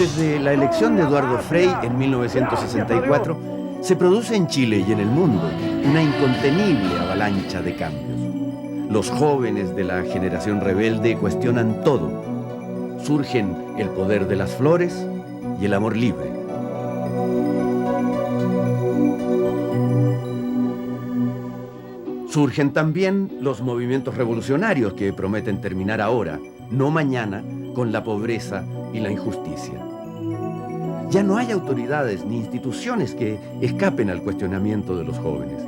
Desde la elección de Eduardo Frei en 1964, se produce en Chile y en el mundo una incontenible avalancha de cambios. Los jóvenes de la generación rebelde cuestionan todo. Surgen el poder de las flores y el amor libre. Surgen también los movimientos revolucionarios que prometen terminar ahora, no mañana, con la pobreza y la injusticia. Ya no hay autoridades ni instituciones que escapen al cuestionamiento de los jóvenes.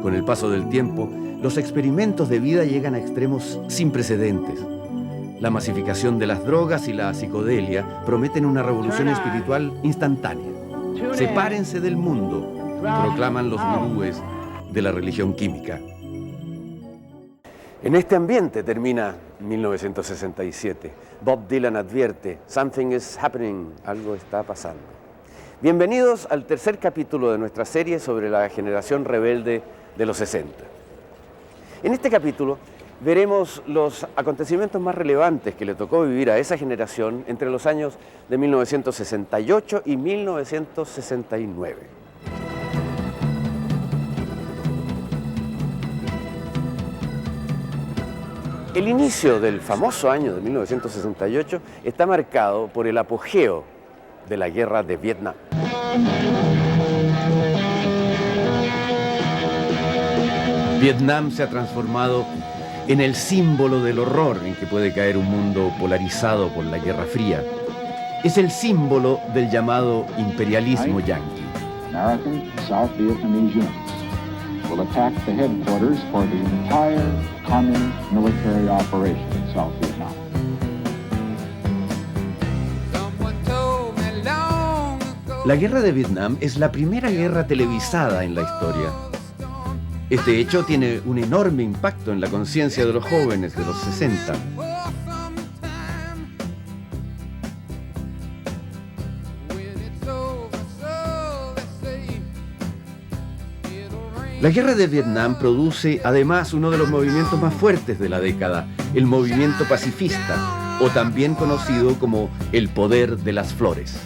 Con el paso del tiempo, los experimentos de vida llegan a extremos sin precedentes. La masificación de las drogas y la psicodelia prometen una revolución espiritual instantánea. Sepárense del mundo, proclaman los gurúes de la religión química. En este ambiente termina 1967. Bob Dylan advierte, "Something is happening", algo está pasando. Bienvenidos al tercer capítulo de nuestra serie sobre la generación rebelde de los 60. En este capítulo veremos los acontecimientos más relevantes que le tocó vivir a esa generación entre los años de 1968 y 1969. El inicio del famoso año de 1968 está marcado por el apogeo de la guerra de Vietnam. Vietnam se ha transformado en el símbolo del horror en que puede caer un mundo polarizado por la Guerra Fría. Es el símbolo del llamado imperialismo yanqui. American South Vietnamese units will attack the headquarters for the entire communist military operation in South Vietnam. La guerra de Vietnam es la primera guerra televisada en la historia. Este hecho tiene un enorme impacto en la conciencia de los jóvenes de los 60. La guerra de Vietnam produce además uno de los movimientos más fuertes de la década, el movimiento pacifista, o también conocido como el poder de las flores.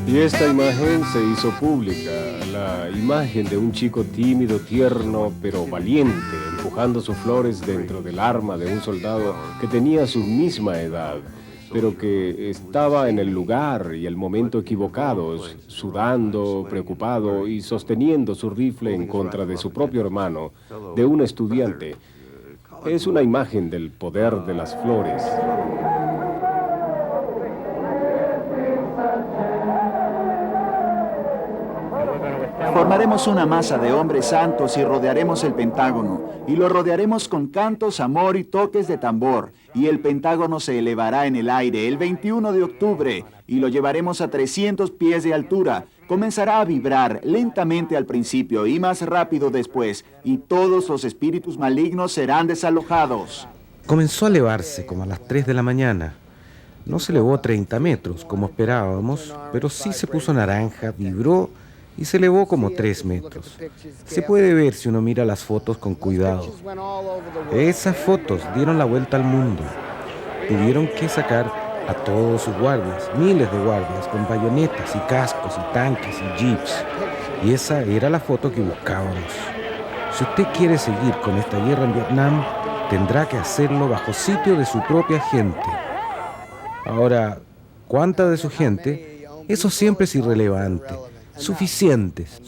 Y esta imagen se hizo pública, la imagen de un chico tímido, tierno, pero valiente, empujando sus flores dentro del arma de un soldado que tenía su misma edad, pero que estaba en el lugar y el momento equivocados, sudando, preocupado y sosteniendo su rifle en contra de su propio hermano, de un estudiante. Es una imagen del poder de las flores. Formaremos una masa de hombres santos y rodearemos el Pentágono, y lo rodearemos con cantos, amor y toques de tambor, y el Pentágono se elevará en el aire el 21 de octubre, y lo llevaremos a 300 pies de altura. Comenzará a vibrar lentamente al principio y más rápido después, y todos los espíritus malignos serán desalojados. Comenzó a elevarse como a las 3 de la mañana. No se elevó 30 metros como esperábamos, pero sí se puso naranja, vibró y se elevó como 3 metros. Se puede ver si uno mira las fotos con cuidado. Esas fotos dieron la vuelta al mundo. Tuvieron que sacar a todos sus guardias, miles de guardias, con bayonetas y cascos y tanques y jeeps. Y esa era la foto que buscábamos. Si usted quiere seguir con esta guerra en Vietnam, tendrá que hacerlo bajo sitio de su propia gente. Ahora, ¿cuánta de su gente? Eso siempre es irrelevante. Suficientes.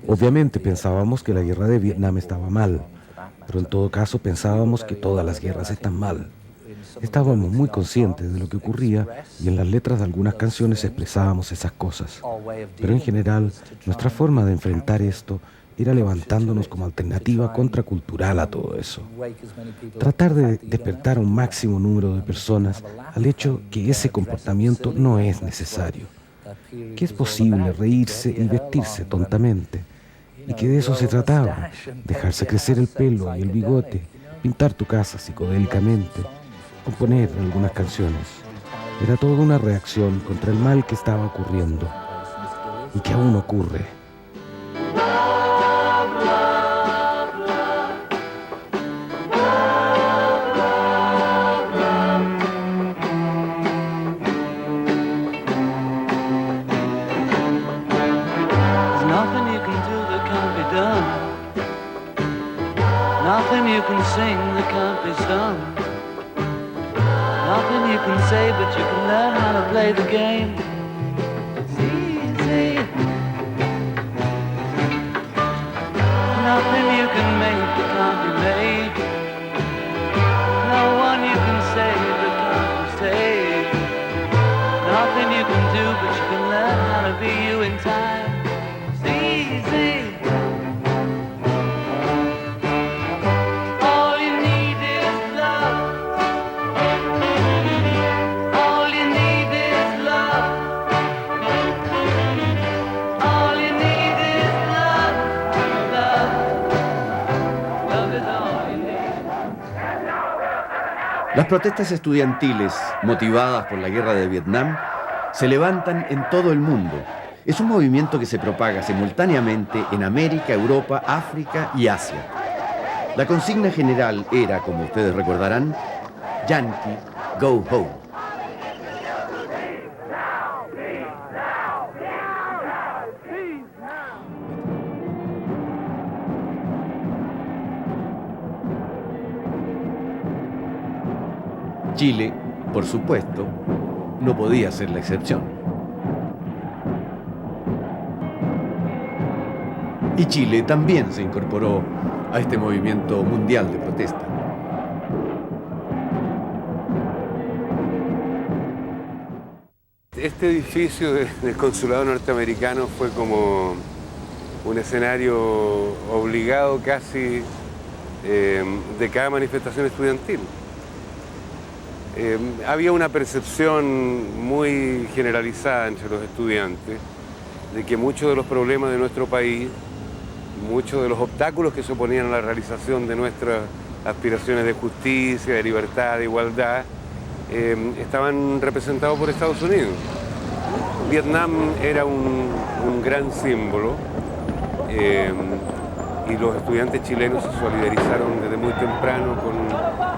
Obviamente pensábamos que la guerra de Vietnam estaba mal, pero en todo caso pensábamos que todas las guerras están mal. Estábamos muy conscientes de lo que ocurría y en las letras de algunas canciones expresábamos esas cosas. Pero en general, nuestra forma de enfrentar esto era levantándonos como alternativa contracultural a todo eso. Tratar de despertar a un máximo número de personas al hecho que ese comportamiento no es necesario. Que es posible reírse y vestirse tontamente, y que de eso se trataba, dejarse crecer el pelo y el bigote, pintar tu casa psicodélicamente, componer algunas canciones. Era toda una reacción contra el mal que estaba ocurriendo, y que aún ocurre. sing that can't be sung. Nothing you can say, but you can learn how to play the game. It's easy. Nothing you can make that can't be made. No one you can save that can't be saved. Nothing you can do, but you can learn how to be you in time. It's easy. All you need is love. All you need is love. All you need is love. Love. Love is all you need. Las protestas estudiantiles, motivadas por la guerra de Vietnam, se levantan en todo el mundo. Es un movimiento que se propaga simultáneamente en América, Europa, África y Asia. La consigna general era, como ustedes recordarán, Yankee, go home. Chile, por supuesto, no podía ser la excepción. Y Chile también se incorporó a este movimiento mundial de protesta. Este edificio del consulado norteamericano fue como un escenario obligado casi de cada manifestación estudiantil. Había una percepción muy generalizada entre los estudiantes de que muchos de los problemas de nuestro país, muchos de los obstáculos que se oponían a la realización de nuestras aspiraciones de justicia, de libertad, de igualdad, estaban representados por Estados Unidos. Vietnam era un gran símbolo y los estudiantes chilenos se solidarizaron desde muy temprano con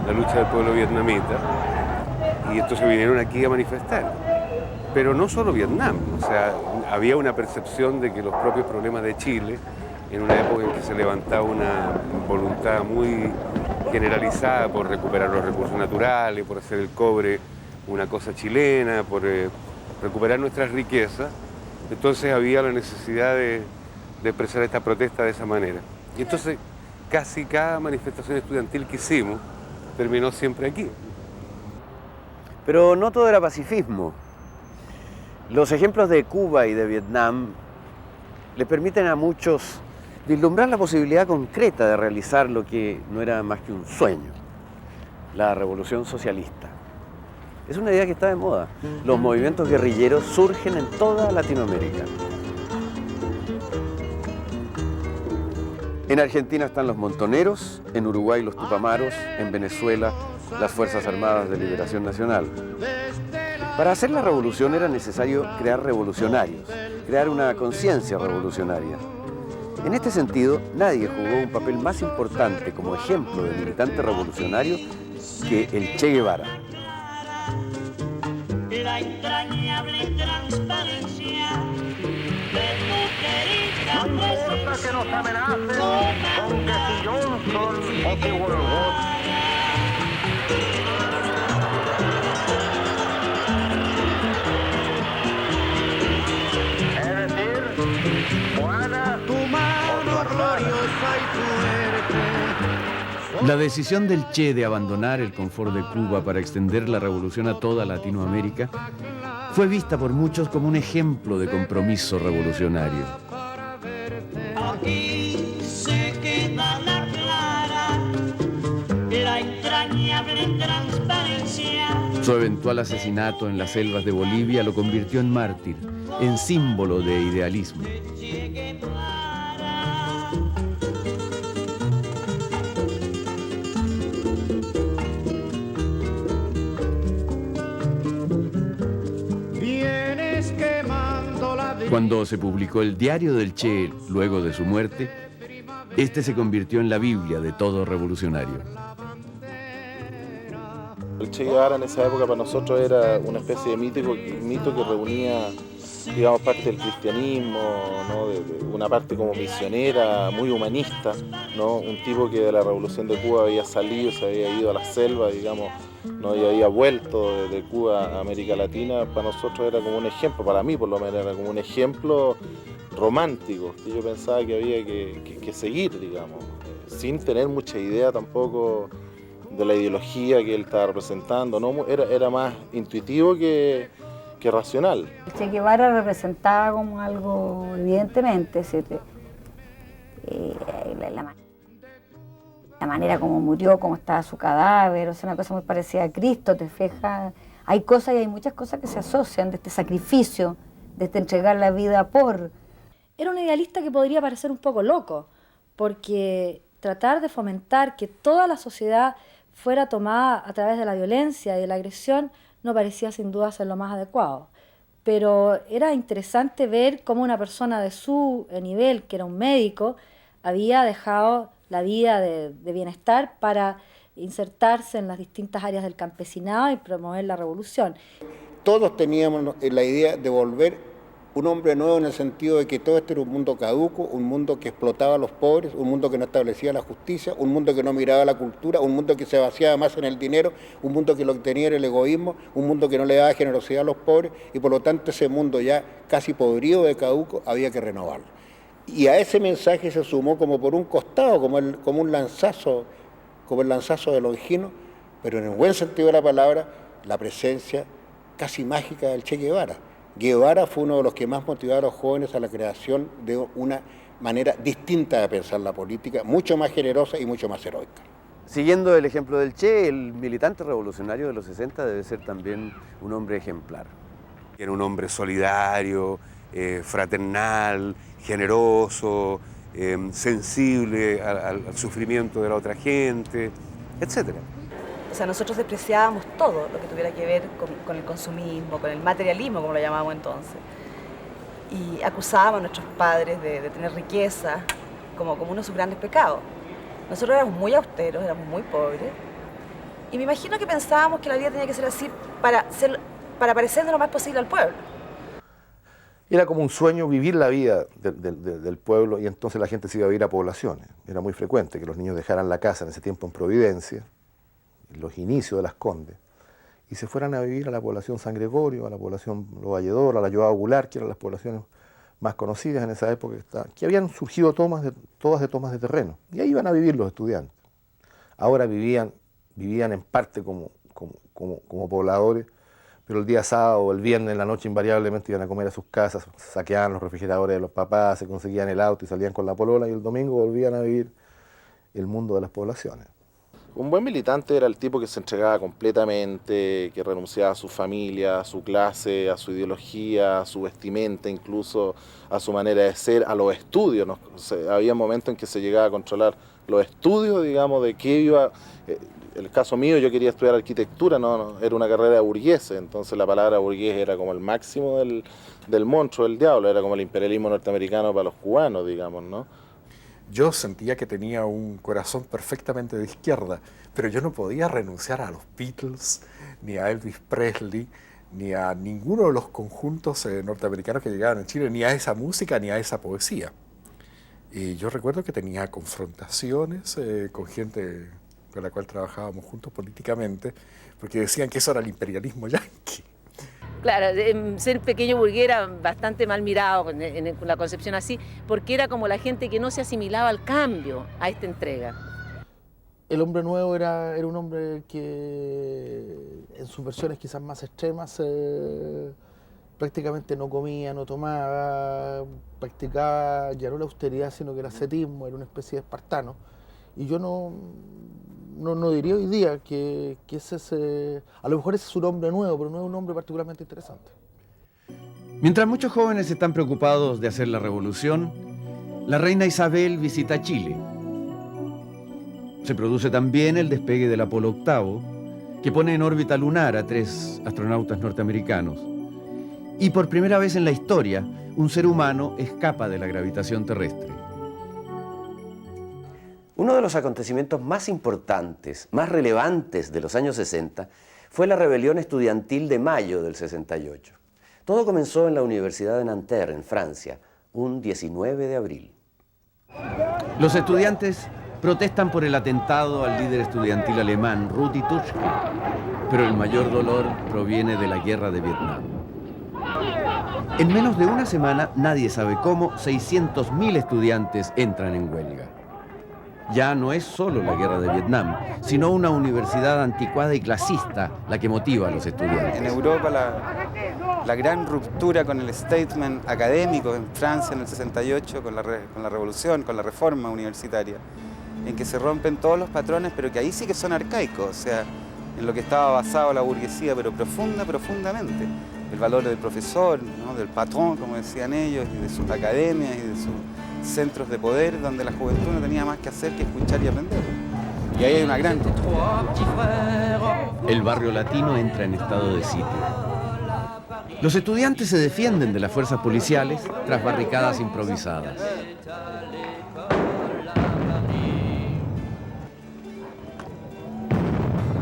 la lucha del pueblo vietnamita y entonces vinieron aquí a manifestar. Pero no solo Vietnam, o sea, había una percepción de que los propios problemas de Chile, en una época en que se levantaba una voluntad muy generalizada por recuperar los recursos naturales, por hacer el cobre una cosa chilena, por recuperar nuestras riquezas, entonces había la necesidad de expresar esta protesta de esa manera. Y entonces casi cada manifestación estudiantil que hicimos terminó siempre aquí. Pero no todo era pacifismo. Los ejemplos de Cuba y de Vietnam les permiten a muchos vislumbrar la posibilidad concreta de realizar lo que no era más que un sueño, la revolución socialista. Es una idea que está de moda. Los movimientos guerrilleros surgen en toda Latinoamérica. En Argentina están los montoneros, en Uruguay los tupamaros, en Venezuela las Fuerzas Armadas de Liberación Nacional. Para hacer la revolución era necesario crear revolucionarios, crear una conciencia revolucionaria. En este sentido, nadie jugó un papel más importante como ejemplo de militante revolucionario que el Che Guevara. La entrañable transparencia de tu querida no importa que nos amenacen con que si Johnson o que Wolford. Es decir, buena tu mano gloriosa y fuerte. La decisión del Che de abandonar el confort de Cuba para extender la revolución a toda Latinoamérica fue vista por muchos como un ejemplo de compromiso revolucionario. Aquí se queda la clara, la entrañable transparencia. Su eventual asesinato en las selvas de Bolivia lo convirtió en mártir, en símbolo de idealismo. Cuando se publicó el diario del Che luego de su muerte, este se convirtió en la Biblia de todo revolucionario. El Che Guevara en esa época para nosotros era una especie de mito que reunía digamos, parte del cristianismo, ¿no? de una parte como misionera, muy humanista, ¿no? Un tipo que de la Revolución de Cuba había salido, se había ido a la selva, digamos, ¿no? Y había vuelto de Cuba a América Latina. Para nosotros era como un ejemplo, para mí por lo menos era como un ejemplo romántico, que yo pensaba que había que seguir, digamos, sin tener mucha idea tampoco de la ideología que él estaba representando, ¿no? Era más intuitivo que racional. El Che Guevara representaba como algo, evidentemente, la manera como murió, cómo estaba su cadáver, o sea, una cosa muy parecida a Cristo, te fijas. Hay cosas y hay muchas cosas que se asocian de este sacrificio, de este entregar la vida por. Era un idealista que podría parecer un poco loco, porque tratar de fomentar que toda la sociedad fuera tomada a través de la violencia y de la agresión no parecía sin duda ser lo más adecuado. Pero era interesante ver cómo una persona de su nivel, que era un médico, había dejado la vida de bienestar para insertarse en las distintas áreas del campesinado y promover la revolución. Todos teníamos la idea de volver un hombre nuevo en el sentido de que todo esto era un mundo caduco, un mundo que explotaba a los pobres, un mundo que no establecía la justicia, un mundo que no miraba la cultura, un mundo que se vaciaba más en el dinero, un mundo que lo que tenía era el egoísmo, un mundo que no le daba generosidad a los pobres, y por lo tanto ese mundo ya casi podrido de caduco había que renovarlo. Y a ese mensaje se sumó como por un costado, como un lanzazo, como el lanzazo de Longino, pero en el buen sentido de la palabra, la presencia casi mágica del Che Guevara. Guevara fue uno de los que más motivaba a los jóvenes a la creación de una manera distinta de pensar la política, mucho más generosa y mucho más heroica. Siguiendo el ejemplo del Che, el militante revolucionario de los 60 debe ser también un hombre ejemplar. Era un hombre solidario, fraternal, generoso, sensible al sufrimiento de la otra gente, etc. O sea, nosotros despreciábamos todo lo que tuviera que ver con el consumismo, con el materialismo, como lo llamábamos entonces. Y acusábamos a nuestros padres de tener riqueza como uno de sus grandes pecados. Nosotros éramos muy austeros, éramos muy pobres. Y me imagino que pensábamos que la vida tenía que ser así para parecer de lo más posible al pueblo. Era como un sueño vivir la vida del pueblo, y entonces la gente se iba a vivir a poblaciones. Era muy frecuente que los niños dejaran la casa en ese tiempo en Providencia, en los inicios de Las Condes, y se fueran a vivir a la población San Gregorio, a la población Lo Valledor, a la Joao Goulart, que eran las poblaciones más conocidas en esa época, que habían surgido todas de tomas de terreno, y ahí iban a vivir los estudiantes. Ahora vivían en parte como pobladores, pero el día sábado o el viernes en la noche invariablemente iban a comer a sus casas, saqueaban los refrigeradores de los papás, se conseguían el auto y salían con la polola, y el domingo volvían a vivir el mundo de las poblaciones. Un buen militante era el tipo que se entregaba completamente, que renunciaba a su familia, a su clase, a su ideología, a su vestimenta, incluso a su manera de ser, a los estudios. ¿No? Había momentos en que se llegaba a controlar los estudios, digamos, de qué iba. El caso mío, yo quería estudiar arquitectura, no, era una carrera de burguesa, entonces la palabra burgués era como el máximo del monstruo, del diablo, era como el imperialismo norteamericano para los cubanos, digamos, ¿no? Yo sentía que tenía un corazón perfectamente de izquierda, pero yo no podía renunciar a los Beatles, ni a Elvis Presley, ni a ninguno de los conjuntos norteamericanos que llegaban en Chile, ni a esa música, ni a esa poesía. Y yo recuerdo que tenía confrontaciones con gente con la cual trabajábamos juntos políticamente, porque decían que eso era el imperialismo yanqui. Claro, ser pequeño burgués era bastante mal mirado con la concepción así, porque era como la gente que no se asimilaba al cambio, a esta entrega. El hombre nuevo era un hombre que en sus versiones quizás más extremas prácticamente no comía, no tomaba, practicaba ya no la austeridad sino que el ascetismo, era una especie de espartano. Y yo no diría hoy día que ese es, a lo mejor ese es un hombre nuevo, pero no es un hombre particularmente interesante. Mientras muchos jóvenes están preocupados de hacer la revolución, la reina Isabel visita Chile. Se produce también el despegue del Apolo 8, que pone en órbita lunar a 3 astronautas norteamericanos. Y por primera vez en la historia, un ser humano escapa de la gravitación terrestre. Uno de los acontecimientos más importantes, más relevantes de los años 60 fue la rebelión estudiantil de mayo del 68. Todo comenzó en la Universidad de Nanterre, en Francia, un 19 de abril. Los estudiantes protestan por el atentado al líder estudiantil alemán Rudi Dutschke, pero el mayor dolor proviene de la guerra de Vietnam. En menos de una semana, nadie sabe cómo, 600.000 estudiantes entran en huelga. Ya no es solo la guerra de Vietnam, sino una universidad anticuada y clasista la que motiva a los estudiantes. En Europa la gran ruptura con el statement académico en Francia en el 68, con la revolución, con la reforma universitaria, en que se rompen todos los patrones, pero que ahí sí que son arcaicos, o sea, en lo que estaba basado la burguesía, pero profundamente. El valor del profesor, ¿no? Del patrón, como decían ellos, y de sus academias y de sus centros de poder, donde la juventud no tenía más que hacer que escuchar y aprender. Y ahí hay una gran ruptura. El barrio latino entra en estado de sitio. Los estudiantes se defienden de las fuerzas policiales tras barricadas improvisadas.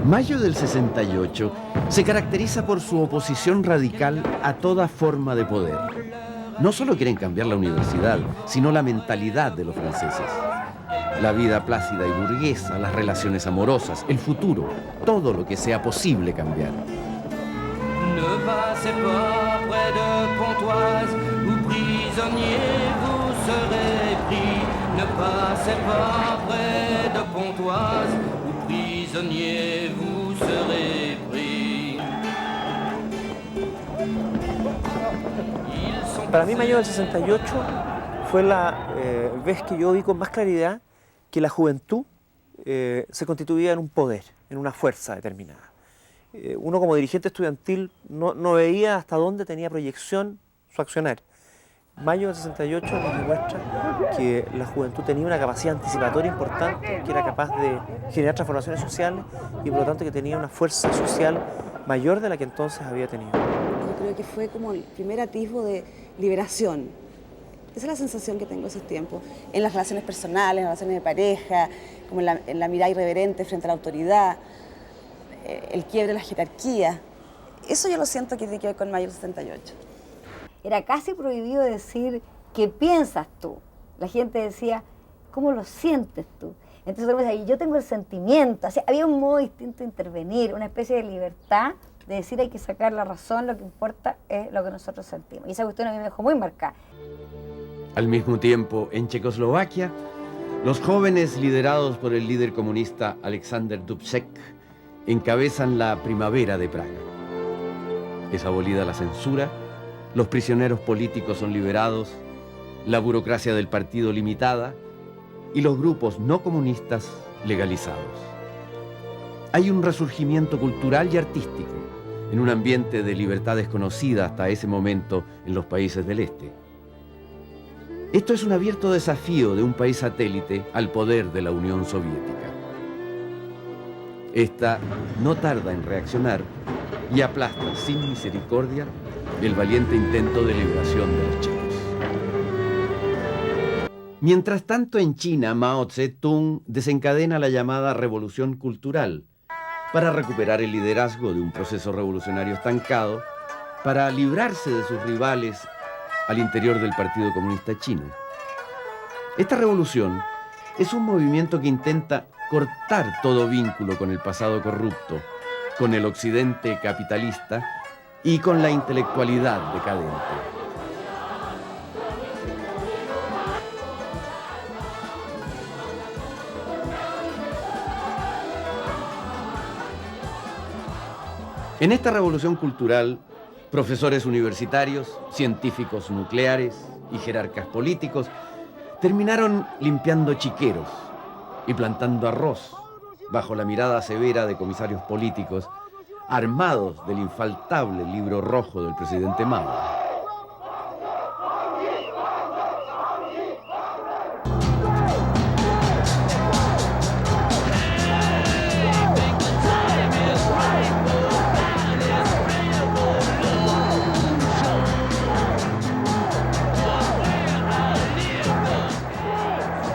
Mayo del 68 se caracteriza por su oposición radical a toda forma de poder. No solo quieren cambiar la universidad, sino la mentalidad de los franceses. La vida plácida y burguesa, las relaciones amorosas, el futuro, todo lo que sea posible cambiar. Ne passez pas près de Pontoise, où prisonnier vous serez pris. Ne passez pas près de Pontoise, où prisonnier vous serez pris. Para mí, mayo del 68 fue la vez que yo vi con más claridad que la juventud se constituía en un poder, en una fuerza determinada. Uno como dirigente estudiantil no veía hasta dónde tenía proyección su accionar. Mayo del 68 nos demuestra que la juventud tenía una capacidad anticipatoria importante, que era capaz de generar transformaciones sociales y por lo tanto que tenía una fuerza social mayor de la que entonces había tenido. Yo creo que fue como el primer atisbo de liberación. Esa es la sensación que tengo esos tiempos, en las relaciones personales, en las relaciones de pareja, como en la mirada irreverente frente a la autoridad, el quiebre de la jerarquía. Eso yo lo siento que tiene que ver con mayo del 78. Era casi prohibido decir qué piensas tú. La gente decía, ¿cómo lo sientes tú? Entonces uno decía, yo tengo el sentimiento. O sea, había un modo distinto de intervenir, una especie de libertad de decir hay que sacar la razón, lo que importa es lo que nosotros sentimos. Y esa cuestión a mí me dejó muy marcada. Al mismo tiempo, en Checoslovaquia, los jóvenes liderados por el líder comunista Alexander Dubček encabezan la Primavera de Praga. Es abolida la censura, los prisioneros políticos son liberados, la burocracia del partido limitada y los grupos no comunistas legalizados. Hay un resurgimiento cultural y artístico en un ambiente de libertad desconocida hasta ese momento en los países del este. Esto es un abierto desafío de un país satélite al poder de la Unión Soviética. Esta no tarda en reaccionar y aplasta sin misericordia el valiente intento de liberación de los checos. Mientras tanto, en China, Mao Zedong desencadena la llamada Revolución Cultural para recuperar el liderazgo de un proceso revolucionario estancado, para librarse de sus rivales al interior del Partido Comunista Chino. Esta revolución es un movimiento que intenta cortar todo vínculo con el pasado corrupto, con el occidente capitalista y con la intelectualidad decadente. En esta revolución cultural, profesores universitarios, científicos nucleares y jerarcas políticos terminaron limpiando chiqueros y plantando arroz bajo la mirada severa de comisarios políticos armados del infaltable libro rojo del presidente Mao.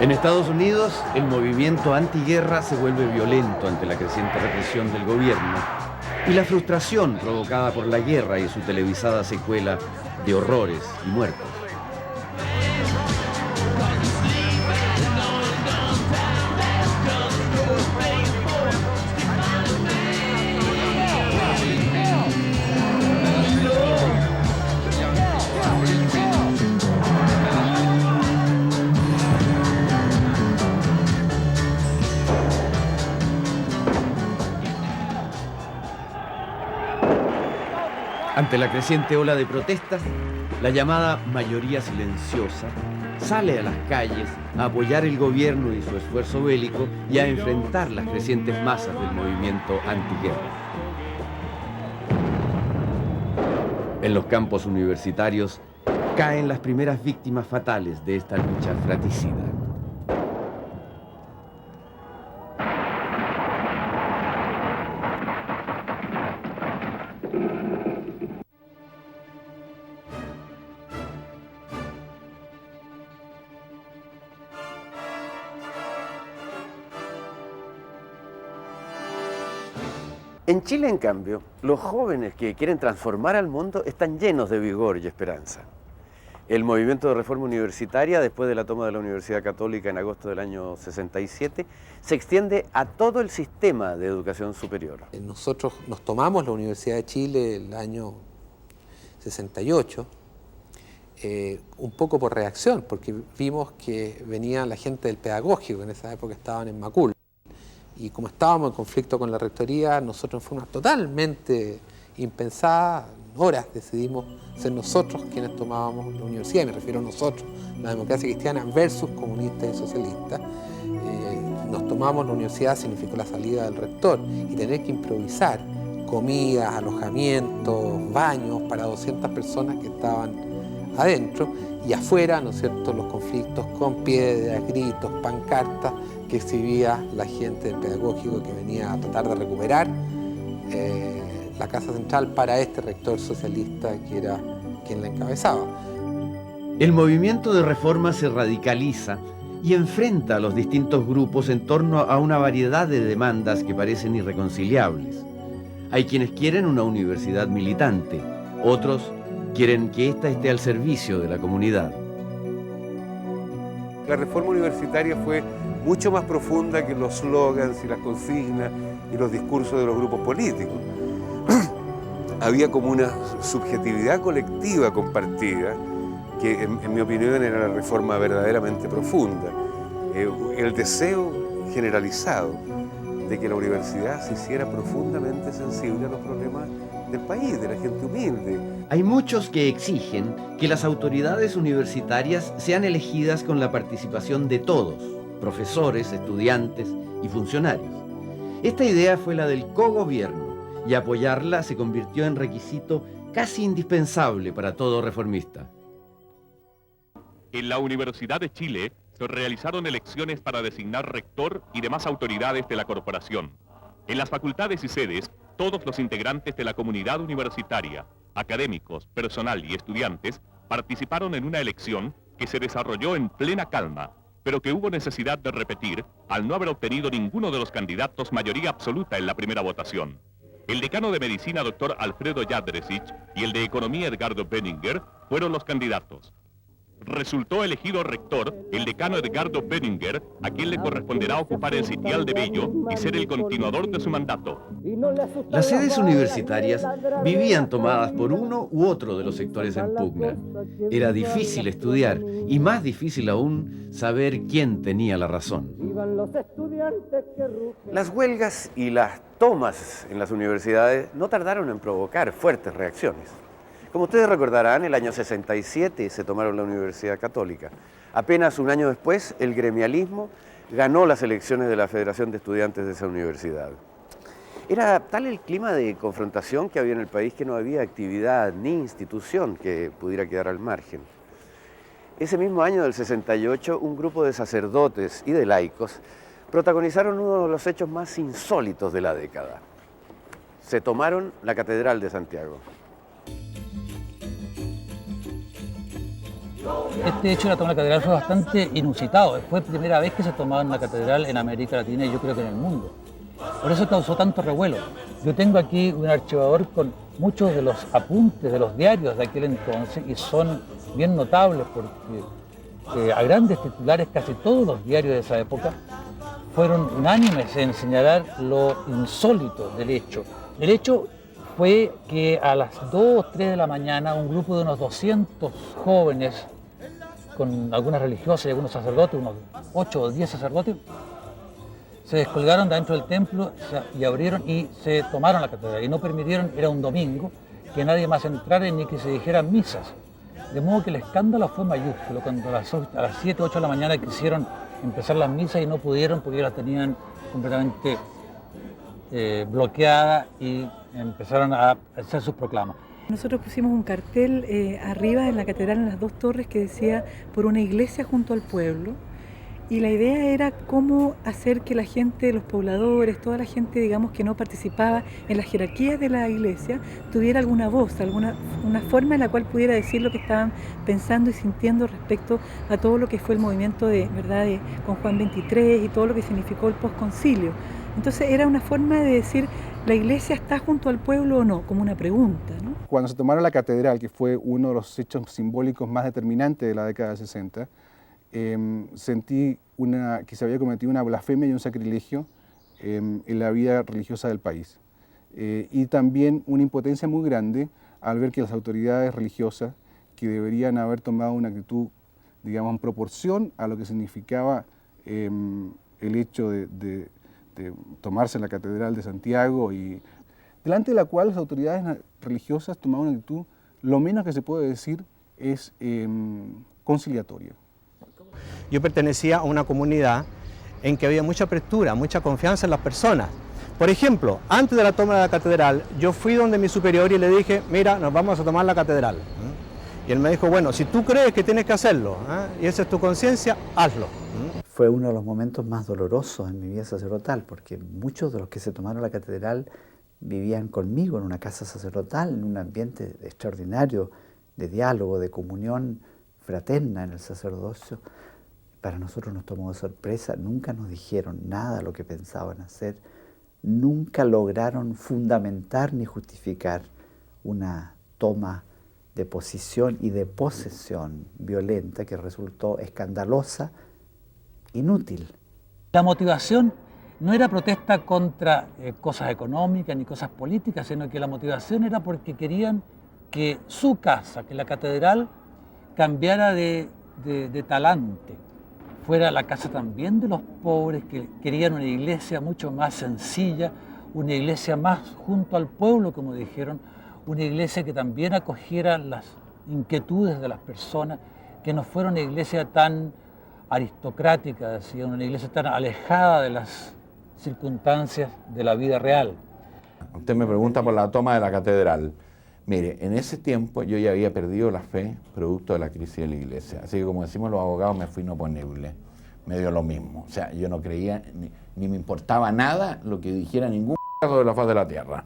En Estados Unidos, el movimiento antiguerra se vuelve violento ante la creciente represión del gobierno y la frustración provocada por la guerra y su televisada secuela de horrores y muertos. Ante la creciente ola de protestas, la llamada mayoría silenciosa sale a las calles a apoyar el gobierno y su esfuerzo bélico y a enfrentar las crecientes masas del movimiento antiguerra. En los campos universitarios caen las primeras víctimas fatales de esta lucha fratricida. En Chile, en cambio, los jóvenes que quieren transformar al mundo están llenos de vigor y esperanza. El movimiento de reforma universitaria, después de la toma de la Universidad Católica en agosto del año 67, se extiende a todo el sistema de educación superior. Nosotros nos tomamos la Universidad de Chile el año 68, un poco por reacción, porque vimos que venía la gente del pedagógico, en esa época estaban en Macul. Y como estábamos en conflicto con la rectoría, nosotros en forma totalmente impensada, horas decidimos ser nosotros quienes tomábamos la universidad, y me refiero a nosotros, la democracia cristiana versus comunistas y socialistas. Nos tomamos la universidad significó la salida del rector y tener que improvisar comidas, alojamientos, baños para 200 personas que estaban adentro, y afuera, ¿no es cierto?, los conflictos con piedras, gritos, pancartas que exhibía la gente del pedagógico que venía a tratar de recuperar la Casa Central para este rector socialista que era quien la encabezaba. El movimiento de reforma se radicaliza y enfrenta a los distintos grupos en torno a una variedad de demandas que parecen irreconciliables. Hay quienes quieren una universidad militante, otros quieren que ésta esté al servicio de la comunidad. La reforma universitaria fue mucho más profunda que los slogans y las consignas y los discursos de los grupos políticos. Había como una subjetividad colectiva compartida que, en mi opinión, era la reforma verdaderamente profunda. El deseo generalizado de que la universidad se hiciera profundamente sensible a los problemas del país, de la gente humilde. Hay muchos que exigen que las autoridades universitarias sean elegidas con la participación de todos, profesores, estudiantes y funcionarios. Esta idea fue la del cogobierno y apoyarla se convirtió en requisito casi indispensable para todo reformista. En la Universidad de Chile se realizaron elecciones para designar rector y demás autoridades de la corporación. En las facultades y sedes, todos los integrantes de la comunidad universitaria, académicos, personal y estudiantes, participaron en una elección que se desarrolló en plena calma, pero que hubo necesidad de repetir al no haber obtenido ninguno de los candidatos mayoría absoluta en la primera votación. El decano de Medicina, doctor Alfredo Jadresich, y el de Economía, Edgardo Benninger, fueron los candidatos. Resultó elegido rector el decano Edgardo Benninger, a quien le corresponderá ocupar el sitial de Bello y ser el continuador de su mandato. Las sedes universitarias vivían tomadas por uno u otro de los sectores en pugna. Era difícil estudiar y más difícil aún saber quién tenía la razón. Las huelgas y las tomas en las universidades no tardaron en provocar fuertes reacciones. Como ustedes recordarán, el año 67 se tomaron la Universidad Católica. Apenas un año después, el gremialismo ganó las elecciones de la Federación de Estudiantes de esa universidad. Era tal el clima de confrontación que había en el país que no había actividad ni institución que pudiera quedar al margen. Ese mismo año del 68, un grupo de sacerdotes y de laicos protagonizaron uno de los hechos más insólitos de la década. Se tomaron la Catedral de Santiago. Este hecho de la toma de la catedral fue bastante inusitado. Fue la primera vez que se tomaba una catedral en América Latina y yo creo que en el mundo. Por eso causó tanto revuelo. Yo tengo aquí un archivador con muchos de los apuntes de los diarios de aquel entonces y son bien notables porque a grandes titulares casi todos los diarios de esa época fueron unánimes en señalar lo insólito del hecho. El hecho fue que a las 2 o 3 de la mañana un grupo de unos 200 jóvenes, con algunas religiosas y algunos sacerdotes, unos 8 o 10 sacerdotes, se descolgaron de dentro del templo y abrieron y se tomaron la catedral y no permitieron, era un domingo, que nadie más entrara ni que se dijeran misas. De modo que el escándalo fue mayúsculo cuando a las 7 o 8 de la mañana quisieron empezar las misas y no pudieron porque las tenían completamente bloqueadas y empezaron a hacer sus proclamas. Nosotros pusimos un cartel arriba en la catedral, en las 2 torres, que decía por una iglesia junto al pueblo. Y la idea era cómo hacer que la gente, los pobladores, toda la gente, digamos, que no participaba en las jerarquías de la iglesia, tuviera alguna voz, una forma en la cual pudiera decir lo que estaban pensando y sintiendo respecto a todo lo que fue el movimiento con Juan XXIII y todo lo que significó el posconcilio. Entonces era una forma de decir, ¿la iglesia está junto al pueblo o no? Como una pregunta, ¿no? Cuando se tomaron la catedral, que fue uno de los hechos simbólicos más determinantes de la década de 60, sentí que se había cometido una blasfemia y un sacrilegio en la vida religiosa del país. Y también una impotencia muy grande al ver que las autoridades religiosas, que deberían haber tomado una actitud, digamos, en proporción a lo que significaba el hecho de tomarse la Catedral de Santiago, y delante de la cual las autoridades religiosas tomaron una actitud, lo menos que se puede decir es conciliatoria. Yo pertenecía a una comunidad en que había mucha apertura, mucha confianza en las personas. Por ejemplo, antes de la toma de la catedral, yo fui donde mi superior y le dije, mira, nos vamos a tomar la catedral. Y él me dijo, bueno, si tú crees que tienes que hacerlo, y esa es tu conciencia, hazlo. Fue uno de los momentos más dolorosos en mi vida sacerdotal, porque muchos de los que se tomaron la catedral vivían conmigo en una casa sacerdotal, en un ambiente extraordinario de diálogo, de comunión fraterna en el sacerdocio. Para nosotros nos tomó de sorpresa, nunca nos dijeron nada de lo que pensaban hacer, nunca lograron fundamentar ni justificar una toma de posición y de posesión violenta que resultó escandalosa, inútil. La motivación no era protesta contra cosas económicas ni cosas políticas, sino que la motivación era porque querían que su casa, que la catedral, cambiara de talante, fuera la casa también de los pobres, que querían una iglesia mucho más sencilla, una iglesia más junto al pueblo, como dijeron, una iglesia que también acogiera las inquietudes de las personas, que no fuera una iglesia tan aristocrática, decían, una iglesia tan alejada de las circunstancias de la vida real. Usted me pregunta por la toma de la catedral. Mire, en ese tiempo yo ya había perdido la fe producto de la crisis de la iglesia. Así que, como decimos los abogados, me fui inoponible. Me dio lo mismo. O sea, yo no creía, ni me importaba nada lo que dijera ningún caso de la faz de la tierra.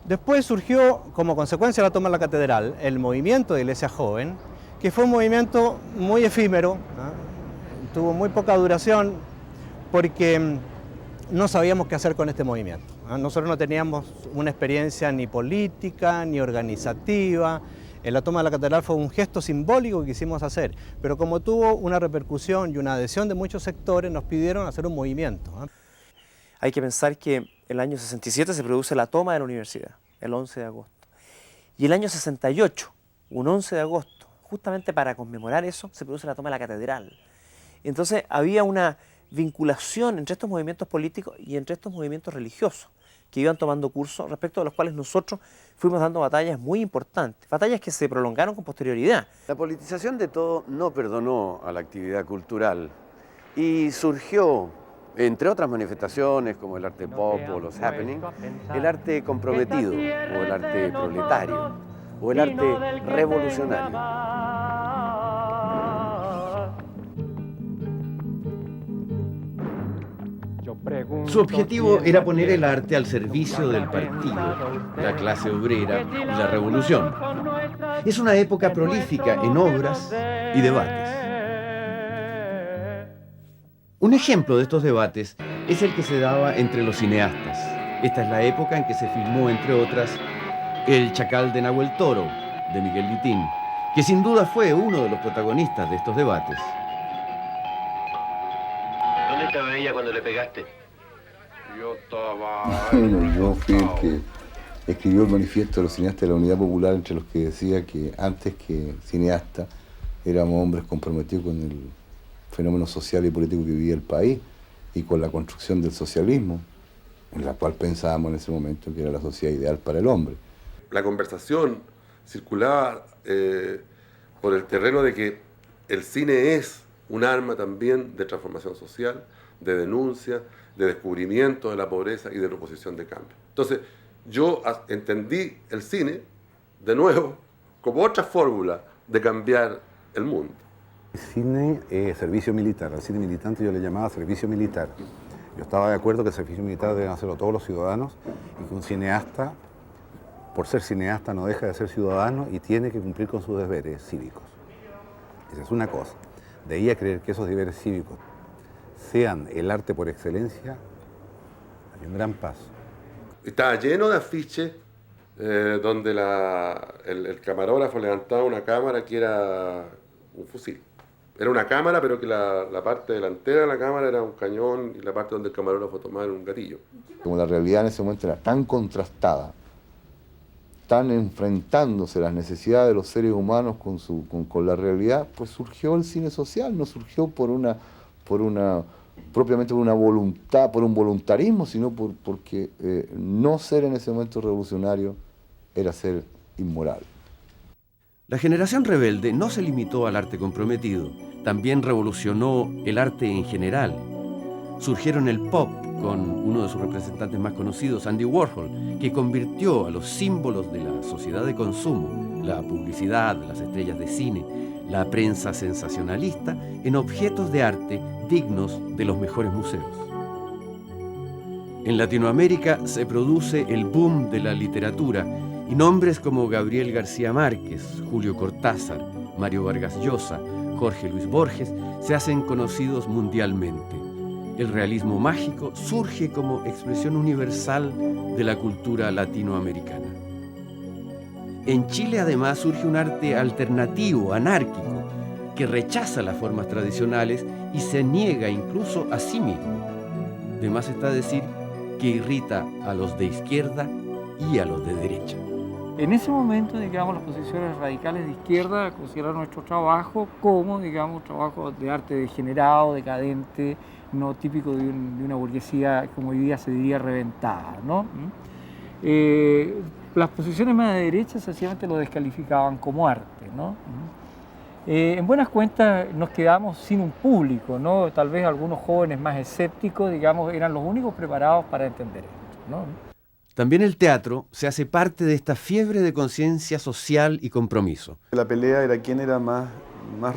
Después surgió, como consecuencia de la toma de la catedral, el movimiento de Iglesia Joven, que fue un movimiento muy efímero, tuvo muy poca duración, porque no sabíamos qué hacer con este movimiento. Nosotros no teníamos una experiencia ni política, ni organizativa. En la toma de la catedral fue un gesto simbólico que quisimos hacer, pero como tuvo una repercusión y una adhesión de muchos sectores, nos pidieron hacer un movimiento. Hay que pensar que el año 67 se produce la toma de la universidad, el 11 de agosto. Y el año 68, un 11 de agosto, justamente para conmemorar eso, se produce la toma de la catedral. Entonces había una vinculación entre estos movimientos políticos y entre estos movimientos religiosos que iban tomando curso, respecto a los cuales nosotros fuimos dando batallas muy importantes, batallas que se prolongaron con posterioridad. La politización de todo no perdonó a la actividad cultural y surgió, entre otras manifestaciones como el arte pop o los happenings, el arte comprometido o el arte proletario o el arte revolucionario. Su objetivo era poner el arte al servicio del partido, la clase obrera y la revolución. Es una época prolífica en obras y debates. Un ejemplo de estos debates es el que se daba entre los cineastas. Esta es la época en que se filmó, entre otras, El Chacal de Nahuel Toro, de Miguel Litín, que sin duda fue uno de los protagonistas de estos debates. ¿Dónde estaba ella cuando le pegaste? Yo estaba... Bueno, yo fui el que escribió el manifiesto de los cineastas de la Unidad Popular, entre los que decía que antes que cineasta éramos hombres comprometidos con el fenómeno social y político que vivía el país y con la construcción del socialismo, en la cual pensábamos en ese momento que era la sociedad ideal para el hombre. La conversación circulaba por el terreno de que el cine es un arma también de transformación social, de denuncia, de descubrimiento de la pobreza y de proposición de cambio. Entonces, yo entendí el cine, de nuevo, como otra fórmula de cambiar el mundo. El cine es servicio militar. Al cine militante yo le llamaba servicio militar. Yo estaba de acuerdo que el servicio militar deben hacerlo todos los ciudadanos y que un cineasta, por ser cineasta, no deja de ser ciudadano y tiene que cumplir con sus deberes cívicos. Esa es una cosa. De ahí a creer que esos deberes cívicos sean el arte por excelencia, hay un gran paso. Estaba lleno de afiches donde el camarógrafo levantaba una cámara que era un fusil. Era una cámara, pero que la parte delantera de la cámara era un cañón y la parte donde el camarógrafo tomaba era un gatillo. Como la realidad en ese momento era tan contrastada, tan enfrentándose las necesidades de los seres humanos con la realidad, pues surgió el cine social, no surgió propiamente por una voluntad, por un voluntarismo, sino porque no ser en ese momento revolucionario era ser inmoral. La generación rebelde no se limitó al arte comprometido, también revolucionó el arte en general. Surgieron el pop con uno de sus representantes más conocidos, Andy Warhol, que convirtió a los símbolos de la sociedad de consumo, la publicidad, las estrellas de cine, la prensa sensacionalista, en objetos de arte dignos de los mejores museos. En Latinoamérica se produce el boom de la literatura y nombres como Gabriel García Márquez, Julio Cortázar, Mario Vargas Llosa, Jorge Luis Borges se hacen conocidos mundialmente. El realismo mágico surge como expresión universal de la cultura latinoamericana. En Chile además surge un arte alternativo, anárquico, que rechaza las formas tradicionales y se niega incluso a sí mismo. De más está decir que irrita a los de izquierda y a los de derecha. En ese momento, digamos, las posiciones radicales de izquierda consideraron nuestro trabajo como, digamos, trabajo de arte degenerado, decadente, no típico de una burguesía, como hoy día se diría, reventada, ¿no? Las posiciones más de derecha sencillamente lo descalificaban como arte, ¿no? En buenas cuentas nos quedamos sin un público, ¿no? Tal vez algunos jóvenes más escépticos, digamos, eran los únicos preparados para entender esto, ¿no? También el teatro se hace parte de esta fiebre de conciencia social y compromiso. La pelea era quién era más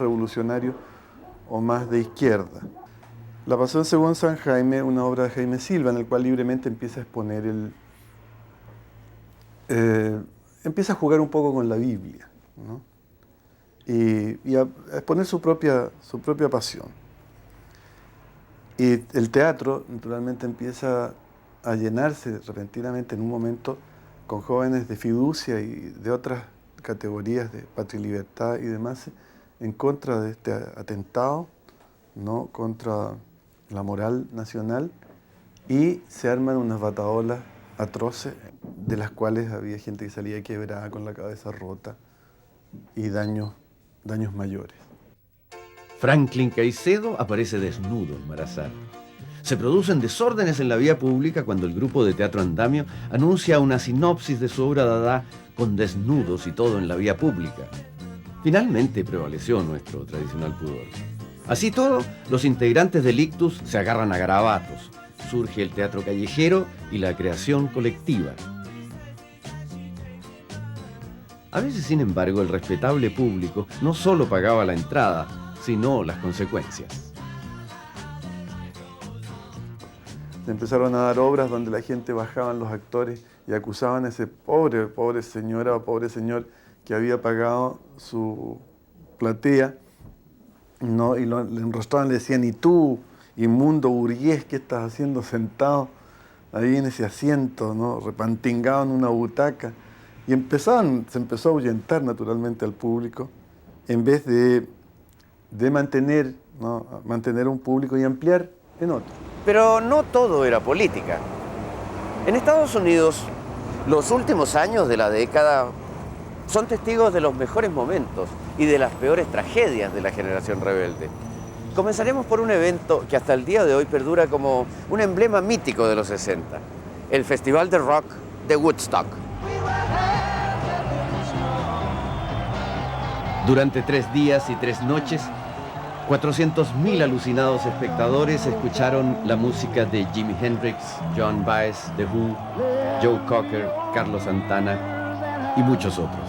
revolucionario o más de izquierda. La Pasión según San Jaime, una obra de Jaime Silva, en el cual libremente empieza a exponer empieza a jugar un poco con la Biblia, ¿no? y a exponer su propia pasión. Y el teatro, naturalmente, empieza a llenarse repentinamente en un momento con jóvenes de fiducia y de otras categorías de patria y libertad y demás, en contra de este atentado, ¿no? Contra la moral nacional, y se arman unas bataholas atroces, de las cuales había gente que salía quebrada con la cabeza rota y daños mayores. Franklin Caicedo aparece desnudo en Marazán. Se producen desórdenes en la vía pública cuando el grupo de Teatro Andamio anuncia una sinopsis de su obra Dada con desnudos y todo en la vía pública. Finalmente prevaleció nuestro tradicional pudor. Así todo, los integrantes del Ictus se agarran a garabatos. Surge el teatro callejero y la creación colectiva. A veces, sin embargo, el respetable público no solo pagaba la entrada, sino las consecuencias. Empezaron a dar obras donde la gente bajaban los actores y acusaban a ese pobre señora o pobre señor que había pagado su platea, ¿no? Y le enrostraban, le decían, ¿y tú inmundo burgués, ¿qué estás haciendo sentado ahí en ese asiento, ¿no? Repantingado en una butaca? Y se empezó a ahuyentar naturalmente al público, en vez de mantener, ¿no? Mantener un público y ampliar en otro. Pero no todo era política. En Estados Unidos, los últimos años de la década son testigos de los mejores momentos y de las peores tragedias de la generación rebelde. Comenzaremos por un evento que hasta el día de hoy perdura como un emblema mítico de los 60, el Festival de Rock de Woodstock. Durante 3 días y 3 noches, 400.000 alucinados espectadores escucharon la música de Jimi Hendrix, Joan Baez, The Who, Joe Cocker, Carlos Santana y muchos otros.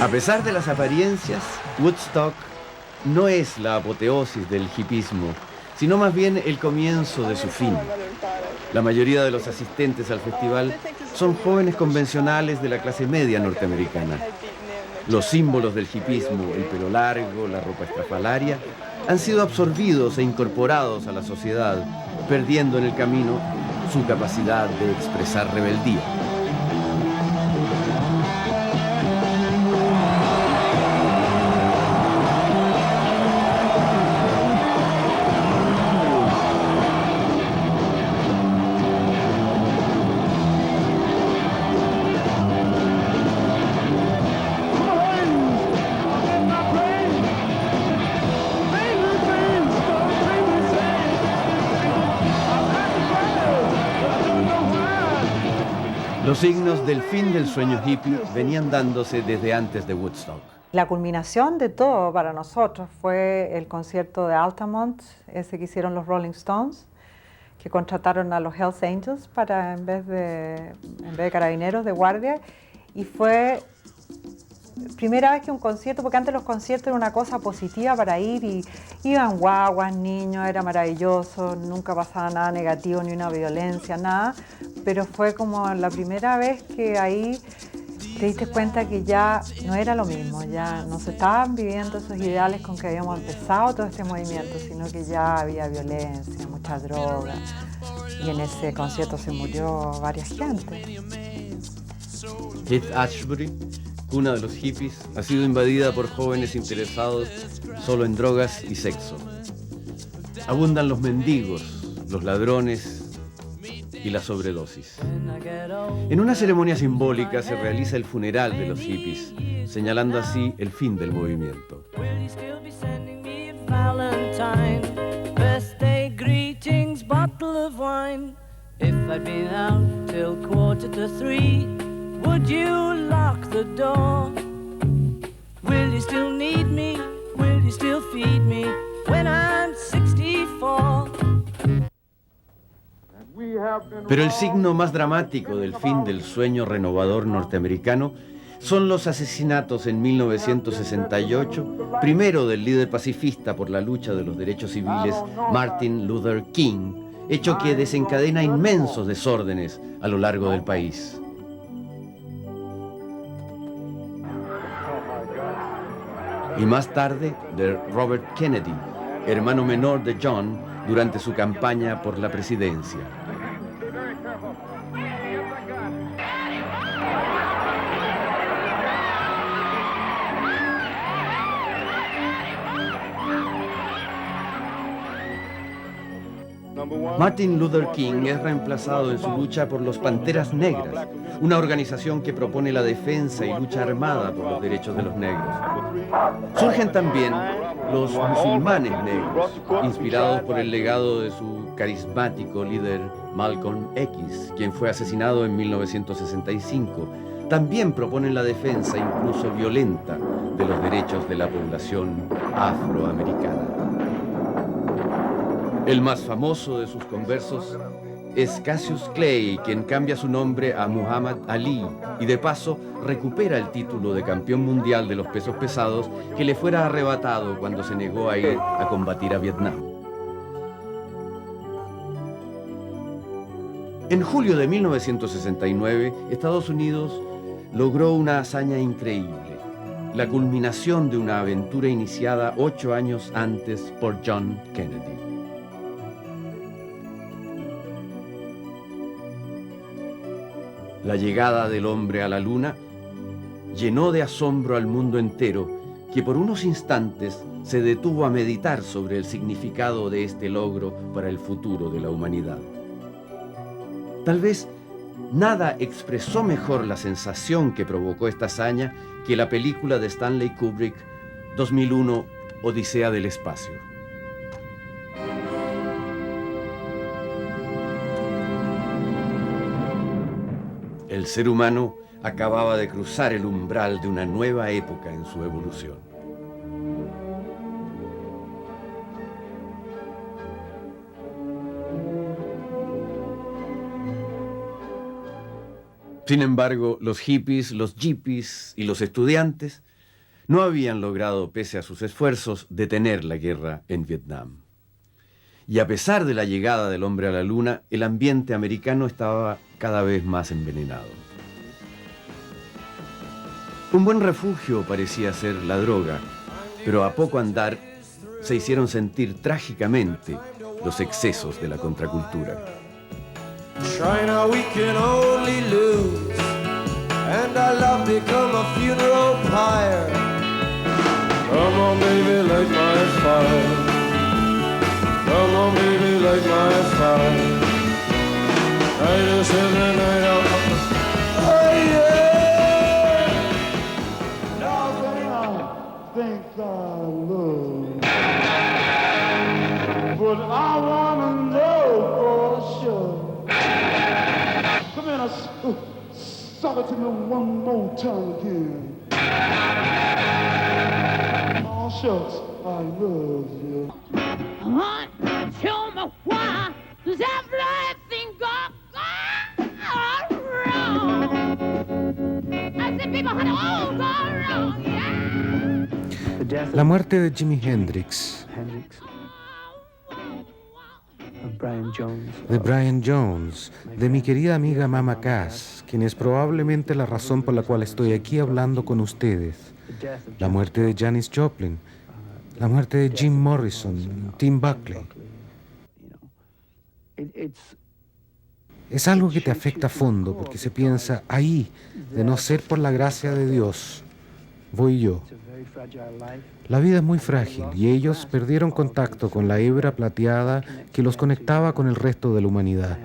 A pesar de las apariencias, Woodstock no es la apoteosis del hipismo, sino más bien el comienzo de su fin. La mayoría de los asistentes al festival son jóvenes convencionales de la clase media norteamericana. Los símbolos del hipismo, el pelo largo, la ropa estrafalaria, han sido absorbidos e incorporados a la sociedad, perdiendo en el camino su capacidad de expresar rebeldía. Los signos del fin del sueño hippie venían dándose desde antes de Woodstock. La culminación de todo para nosotros fue el concierto de Altamont, ese que hicieron los Rolling Stones, que contrataron a los Hells Angels para en vez de carabineros de guardia, y fue primera vez que un concierto, porque antes los conciertos eran una cosa positiva para ir y iban guaguas, niños, era maravilloso, nunca pasaba nada negativo, ni una violencia, nada, pero fue como la primera vez que ahí te diste cuenta que ya no era lo mismo, ya no se estaban viviendo esos ideales con que habíamos empezado todo este movimiento, sino que ya había violencia, mucha droga, y en ese concierto se murió varias gente. Haight-Ashbury, cuna de los hippies, ha sido invadida por jóvenes interesados solo en drogas y sexo. Abundan los mendigos, los ladrones y la sobredosis. En una ceremonia simbólica se realiza el funeral de los hippies, señalando así el fin del movimiento. Would you lock the door? Will you still need me? Will you still feed me when I'm 64? Pero el signo más dramático del fin del sueño renovador norteamericano son los asesinatos en 1968, primero del líder pacifista por la lucha de los derechos civiles, Martin Luther King, hecho que desencadena inmensos desórdenes a lo largo del país. Y más tarde, de Robert Kennedy, hermano menor de John, durante su campaña por la presidencia. Martin Luther King es reemplazado en su lucha por los Panteras Negras, una organización que propone la defensa y lucha armada por los derechos de los negros. Surgen también los musulmanes negros, inspirados por el legado de su carismático líder Malcolm X, quien fue asesinado en 1965. También proponen la defensa, incluso violenta, de los derechos de la población afroamericana. El más famoso de sus conversos es Cassius Clay, quien cambia su nombre a Muhammad Ali y de paso recupera el título de campeón mundial de los pesos pesados que le fuera arrebatado cuando se negó a ir a combatir a Vietnam. En julio de 1969, Estados Unidos logró una hazaña increíble, la culminación de una aventura iniciada 8 años antes por John Kennedy. La llegada del hombre a la luna llenó de asombro al mundo entero, que por unos instantes se detuvo a meditar sobre el significado de este logro para el futuro de la humanidad. Tal vez nada expresó mejor la sensación que provocó esta hazaña que la película de Stanley Kubrick, 2001, Odisea del Espacio. El ser humano acababa de cruzar el umbral de una nueva época en su evolución. Sin embargo, los hippies, los yippies y los estudiantes no habían logrado, pese a sus esfuerzos, detener la guerra en Vietnam. Y a pesar de la llegada del hombre a la luna, el ambiente americano estaba cada vez más envenenado. Un buen refugio parecía ser la droga, pero a poco andar se hicieron sentir trágicamente los excesos de la contracultura. China, we can only lose, and our love become a funeral pyre. Come on, baby, light my fire. Come on, baby, light my fire. I just have the night out. Oh, yeah. Nothing I think I love, but I wanna know for sure. Come in, suck it to me one more time again. Oh, shucks, I love you. Tell me why does everything go wrong? I said people had all go wrong, yeah. La muerte de Jimi Hendrix, de Brian Jones, de mi querida amiga Mama Cass, quien es probablemente la razón por la cual estoy aquí hablando con ustedes. La muerte de Janis Joplin, la muerte de Jim Morrison, Tim Buckley. Es algo que te afecta a fondo porque se piensa, ahí, de no ser por la gracia de Dios, voy yo. La vida es muy frágil y ellos perdieron contacto con la hebra plateada que los conectaba con el resto de la humanidad.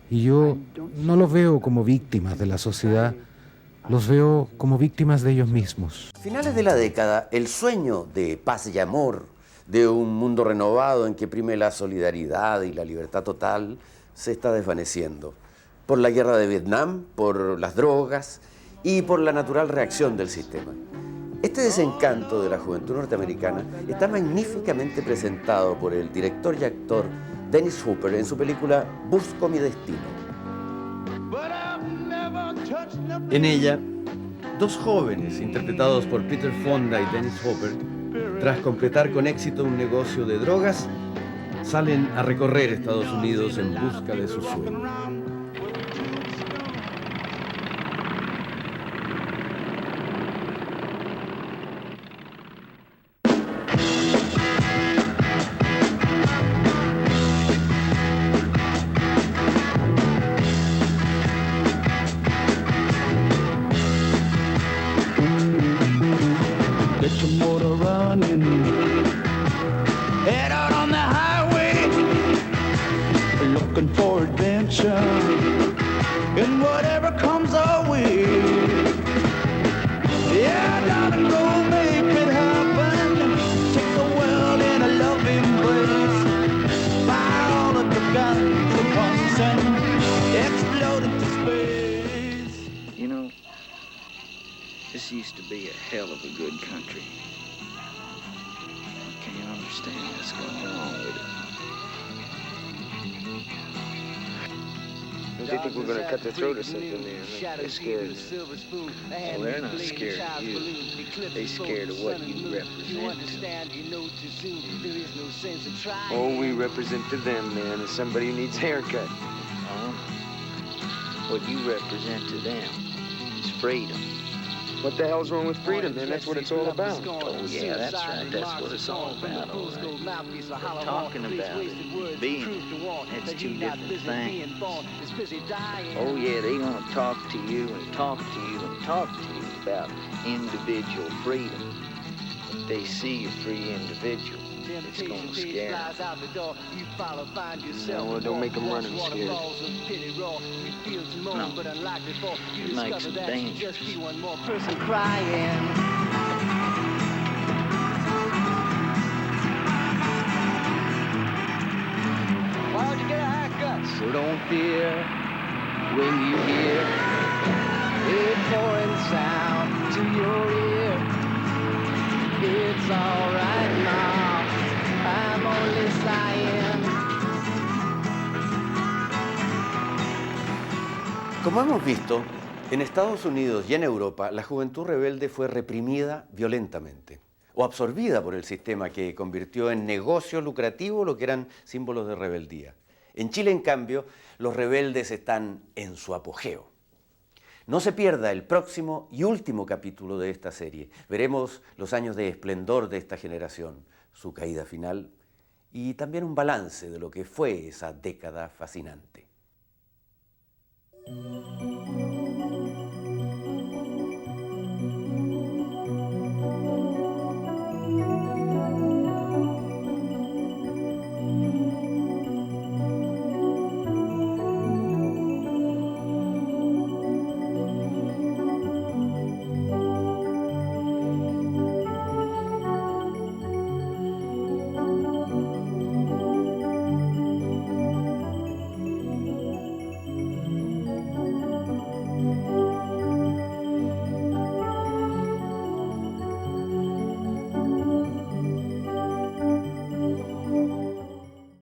Y yo no los veo como víctimas de la sociedad, los veo como víctimas de ellos mismos. A finales de la década, el sueño de paz y amor, de un mundo renovado en que prime la solidaridad y la libertad total, se está desvaneciendo. Por la guerra de Vietnam, por las drogas y por la natural reacción del sistema. Este desencanto de la juventud norteamericana está magníficamente presentado por el director y actor Dennis Hopper en su película Busco mi destino. En ella, dos jóvenes, interpretados por Peter Fonda y Dennis Hopper, tras completar con éxito un negocio de drogas, salen a recorrer Estados Unidos en busca de su sueño. Get your motor running. Head out on the highway, looking for adventure, and whatever comes our way. Yeah, darling, go make it happen. Take the world in a loving embrace. Fire all of the guns at once and explode into space. You know, this used to be a hell of a good country. I can't understand what's going on with it. They think we're gonna cut their throat or something, man. They're scared. Well, they're not scared of you. They're scared of what you represent. All we represent to them, man, is somebody who needs a haircut. What you represent to them is freedom. What the hell's wrong with freedom, man? That's what it's all about. Oh, yeah, that's right. That's what it's all about, all right. But talking about it and being it, that's two different things. Oh, yeah, they want to talk to you and talk to you and talk to you about individual freedom. If they see a free individual, it's going to scare them. No, well, don't make them run and scared. No, it makes them dangerous. Why'd you get a haircut? So don't fear when you hear a foreign sound to your ear. It's all right now. I'm only sighing. Como hemos visto, en Estados Unidos y en Europa, la juventud rebelde fue reprimida violentamente o absorbida por el sistema que convirtió en negocio lucrativo lo que eran símbolos de rebeldía. En Chile, en cambio, los rebeldes están en su apogeo. No se pierda el próximo y último capítulo de esta serie. Veremos los años de esplendor de esta generación, su caída final y también un balance de lo que fue esa década fascinante.